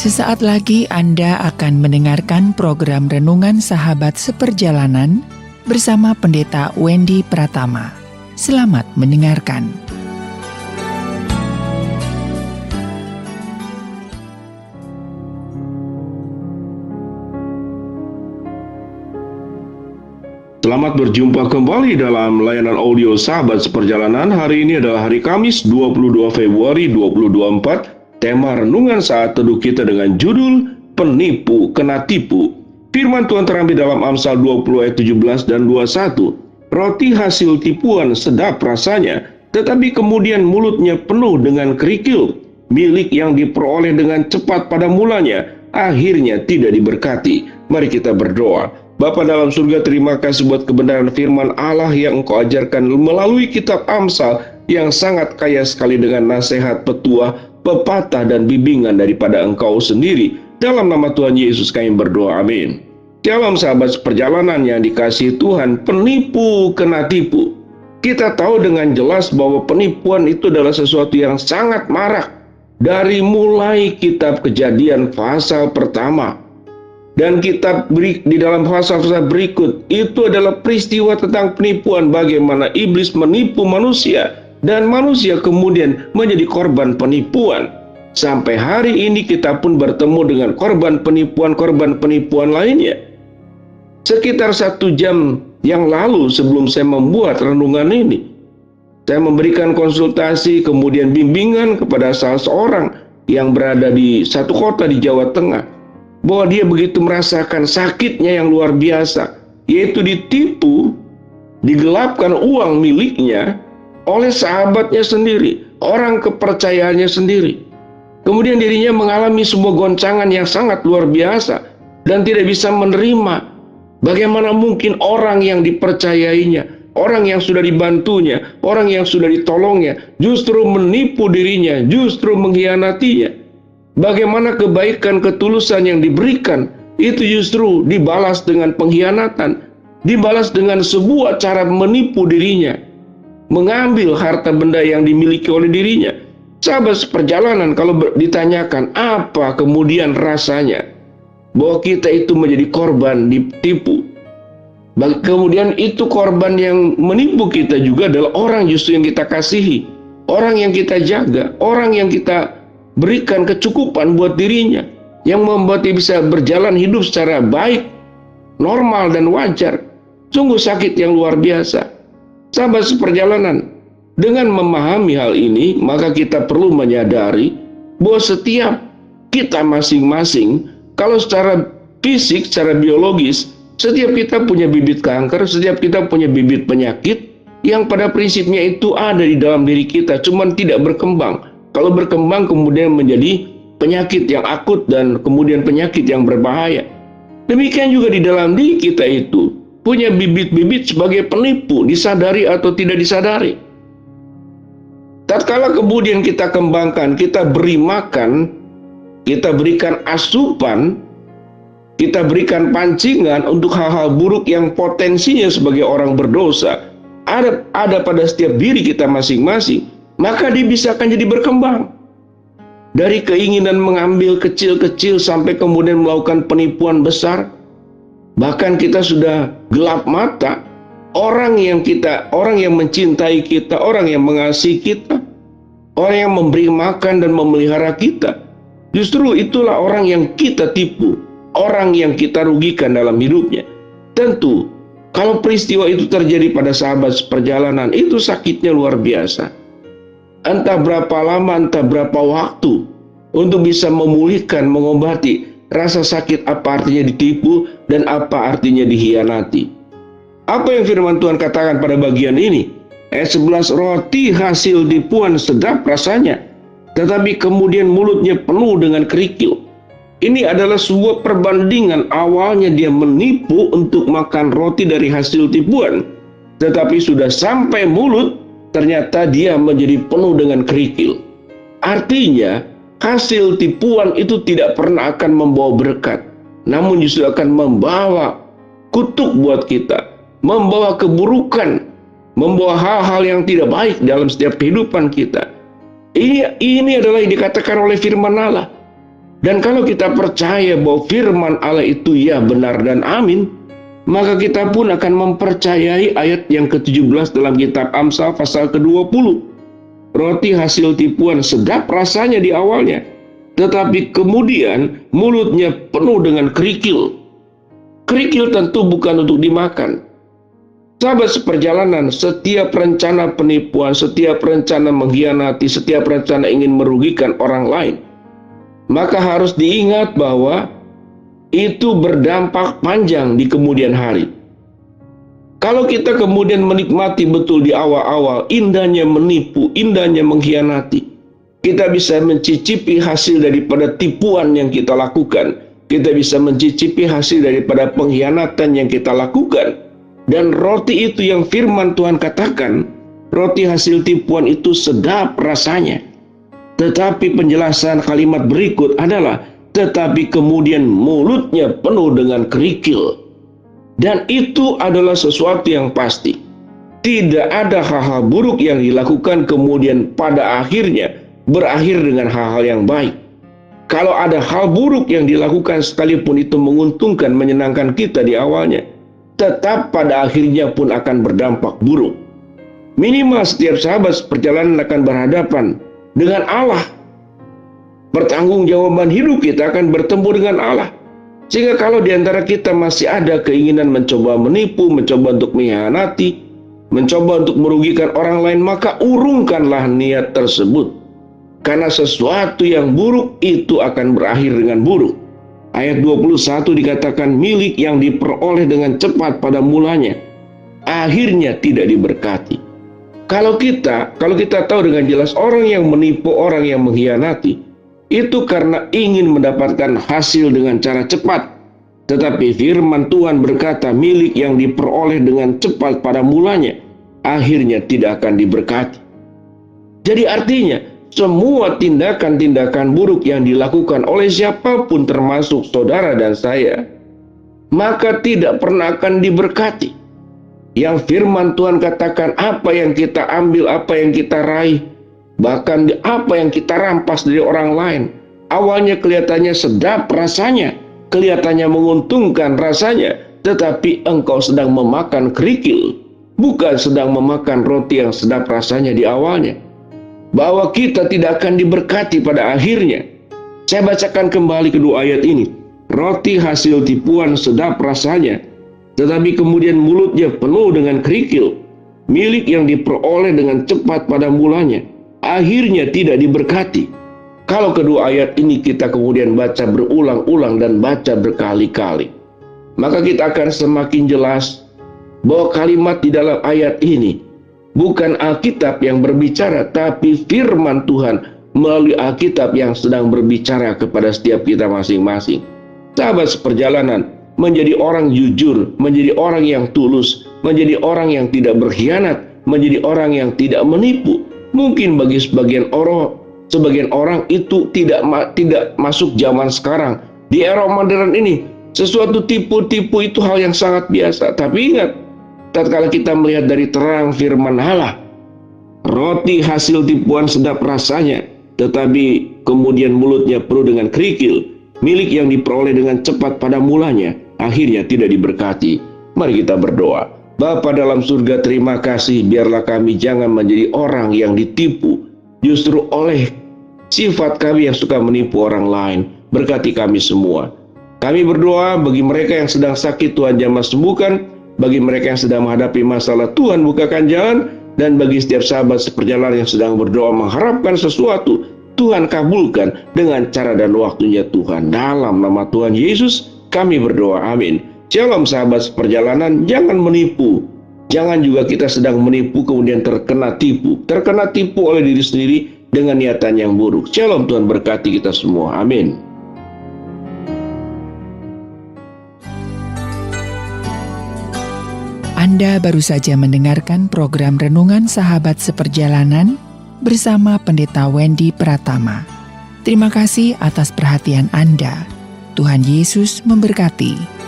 Sesaat lagi Anda akan mendengarkan program Renungan Sahabat Seperjalanan bersama Pendeta Wendy Pratama. Selamat mendengarkan. Selamat berjumpa kembali dalam layanan audio Sahabat Seperjalanan. Hari ini adalah hari Kamis 22 Februari 2024. Tema renungan saat teduh kita dengan judul Penipu Kena Tipu. Firman Tuhan terambil dalam Amsal 20 ayat 17 dan 21. Roti hasil tipuan sedap rasanya, tetapi kemudian mulutnya penuh dengan kerikil. Milik yang diperoleh dengan cepat pada mulanya, akhirnya tidak diberkati. Mari kita berdoa. Bapa dalam surga, terima kasih buat kebenaran firman Allah yang Engkau ajarkan melalui kitab Amsal yang sangat kaya sekali dengan nasihat, petuah, pepatah, dan bimbingan daripada Engkau sendiri. Dalam nama Tuhan Yesus kami berdoa, amin. Dalam sahabat seperjalanan yang dikasihi Tuhan, penipu kena tipu. Kita tahu dengan jelas bahwa penipuan itu adalah sesuatu yang sangat marak. Dari mulai kitab Kejadian pasal pertama dan kitab di dalam pasal-pasal berikut, itu adalah peristiwa tentang penipuan, bagaimana iblis menipu manusia dan manusia kemudian menjadi korban penipuan. Sampai hari ini kita pun bertemu dengan korban penipuan lainnya. Sekitar 1 jam yang lalu sebelum saya membuat renungan ini, saya memberikan konsultasi kemudian bimbingan kepada salah seorang yang berada di satu kota di Jawa Tengah, bahwa dia begitu merasakan sakitnya yang luar biasa, yaitu ditipu, digelapkan uang miliknya oleh sahabatnya sendiri, orang kepercayaannya sendiri. Kemudian dirinya mengalami sebuah goncangan yang sangat luar biasa dan tidak bisa menerima. Bagaimana mungkin orang yang dipercayainya, orang yang sudah dibantunya, orang yang sudah ditolongnya, justru menipu dirinya, justru mengkhianatinya. Bagaimana kebaikan ketulusan yang diberikan itu justru dibalas dengan pengkhianatan, dibalas dengan sebuah cara menipu dirinya, mengambil harta benda yang dimiliki oleh dirinya. Sahabat seperjalanan, kalau ditanyakan apa kemudian rasanya bahwa kita itu menjadi korban ditipu, kemudian itu korban yang menipu kita juga adalah orang justru yang kita kasihi, orang yang kita jaga, orang yang kita berikan kecukupan buat dirinya, yang membuat dia bisa berjalan hidup secara baik, normal, dan wajar. Sungguh sakit yang luar biasa. Sahabat seperjalanan, dengan memahami hal ini, maka kita perlu menyadari bahwa setiap kita masing-masing, kalau secara fisik, secara biologis, setiap kita punya bibit kanker, setiap kita punya bibit penyakit, yang pada prinsipnya itu ada di dalam diri kita, cuman tidak berkembang. Kalau berkembang kemudian menjadi penyakit yang akut dan kemudian penyakit yang berbahaya. Demikian juga di dalam diri kita itu punya bibit-bibit sebagai penipu, disadari atau tidak disadari. Tatkala kemudian kita kembangkan, kita beri makan, kita berikan asupan, kita berikan pancingan untuk hal-hal buruk yang potensinya sebagai orang berdosa ada pada setiap diri kita masing-masing, maka dia bisa akan jadi berkembang. Dari keinginan mengambil kecil-kecil sampai kemudian melakukan penipuan besar. Bahkan kita sudah gelap mata. Orang yang mencintai kita, orang yang mengasihi kita, orang yang memberi makan dan memelihara kita, justru itulah orang yang kita tipu, orang yang kita rugikan dalam hidupnya. Tentu, kalau peristiwa itu terjadi pada sahabat seperjalanan, itu sakitnya luar biasa. Entah berapa lama, entah berapa waktu untuk bisa memulihkan, mengobati rasa sakit apa artinya ditipu dan apa artinya dikhianati. Apa yang firman Tuhan katakan pada bagian ini? Ayat 11, roti hasil tipuan sedap rasanya, tetapi kemudian mulutnya penuh dengan kerikil. Ini adalah sebuah perbandingan. Awalnya dia menipu untuk makan roti dari hasil tipuan, tetapi sudah sampai mulut, ternyata dia menjadi penuh dengan kerikil. Artinya, hasil tipuan itu tidak pernah akan membawa berkat, namun justru akan membawa kutuk buat kita, membawa keburukan, membawa hal-hal yang tidak baik dalam setiap kehidupan kita. Ini adalah yang dikatakan oleh firman Allah. Dan kalau kita percaya bahwa firman Allah itu ya, benar, dan amin, maka kita pun akan mempercayai ayat yang ke-17 dalam kitab Amsal pasal ke-20. Roti hasil tipuan sedap rasanya di awalnya, tetapi kemudian mulutnya penuh dengan kerikil. Kerikil tentu bukan untuk dimakan. Sahabat seperjalanan, setiap rencana penipuan, setiap rencana mengkhianati, setiap rencana ingin merugikan orang lain, maka harus diingat bahwa itu berdampak panjang di kemudian hari. Kalau kita kemudian menikmati betul di awal-awal indahnya menipu, indahnya mengkhianati, kita bisa mencicipi hasil daripada tipuan yang kita lakukan. Kita bisa mencicipi hasil daripada pengkhianatan yang kita lakukan. Dan roti itu yang firman Tuhan katakan, roti hasil tipuan itu sedap rasanya. Tetapi penjelasan kalimat berikut adalah, tetapi kemudian mulutnya penuh dengan kerikil. Dan itu adalah sesuatu yang pasti. Tidak ada hal-hal buruk yang dilakukan kemudian pada akhirnya berakhir dengan hal-hal yang baik. Kalau ada hal buruk yang dilakukan sekalipun itu menguntungkan, menyenangkan kita di awalnya, tetap pada akhirnya pun akan berdampak buruk. Minimal setiap sahabat perjalanan akan berhadapan dengan Allah. Pertanggungjawaban hidup kita akan bertemu dengan Allah. Sehingga kalau di antara kita masih ada keinginan mencoba menipu, mencoba untuk mengkhianati, mencoba untuk merugikan orang lain, maka urungkanlah niat tersebut. Karena sesuatu yang buruk itu akan berakhir dengan buruk. Ayat 21 dikatakan, milik yang diperoleh dengan cepat pada mulanya, akhirnya tidak diberkati. Kalau kita tahu dengan jelas orang yang menipu, orang yang mengkhianati, itu karena ingin mendapatkan hasil dengan cara cepat. Tetapi firman Tuhan berkata, milik yang diperoleh dengan cepat pada mulanya, akhirnya tidak akan diberkati. Jadi artinya, semua tindakan-tindakan buruk yang dilakukan oleh siapapun termasuk saudara dan saya, maka tidak pernah akan diberkati. Yang firman Tuhan katakan, apa yang kita ambil, apa yang kita raih, bahkan apa yang kita rampas dari orang lain, awalnya kelihatannya sedap rasanya, kelihatannya menguntungkan rasanya, tetapi engkau sedang memakan kerikil, bukan sedang memakan roti yang sedap rasanya di awalnya. Bahwa kita tidak akan diberkati pada akhirnya. Saya bacakan kembali kedua ayat ini. Roti hasil tipuan sedap rasanya, tetapi kemudian mulutnya penuh dengan kerikil. Milik yang diperoleh dengan cepat pada mulanya, akhirnya tidak diberkati. Kalau kedua ayat ini kita kemudian baca berulang-ulang dan baca berkali-kali, maka kita akan semakin jelas bahwa kalimat di dalam ayat ini bukan Alkitab yang berbicara, tapi firman Tuhan melalui Alkitab yang sedang berbicara kepada setiap kita masing-masing. Sahabat seperjalanan, menjadi orang jujur, menjadi orang yang tulus, menjadi orang yang tidak berkhianat, menjadi orang yang tidak menipu. Mungkin bagi sebagian orang itu tidak masuk zaman sekarang. Di era modern ini, sesuatu tipu-tipu itu hal yang sangat biasa. Tapi ingat, tatkala kita melihat dari terang firman Allah, roti hasil tipuan sedap rasanya, tetapi kemudian mulutnya penuh dengan kerikil. Milik yang diperoleh dengan cepat pada mulanya, akhirnya tidak diberkati. Mari kita berdoa. Bapa dalam surga, terima kasih, biarlah kami jangan menjadi orang yang ditipu justru oleh sifat kami yang suka menipu orang lain. Berkati kami semua. Kami berdoa bagi mereka yang sedang sakit, Tuhan jamah sembuhkan. Bagi mereka yang sedang menghadapi masalah, Tuhan bukakan jalan. Dan bagi setiap sahabat seperjalanan yang sedang berdoa mengharapkan sesuatu, Tuhan kabulkan dengan cara dan waktunya Tuhan. Dalam nama Tuhan Yesus kami berdoa, amin. Shalom sahabat seperjalanan, jangan menipu. Jangan juga kita sedang menipu kemudian terkena tipu oleh diri sendiri dengan niatan yang buruk. Shalom, Tuhan berkati kita semua, amin. Anda baru saja mendengarkan program Renungan Sahabat Seperjalanan bersama Pendeta Wendy Pratama. Terima kasih atas perhatian Anda. Tuhan Yesus memberkati.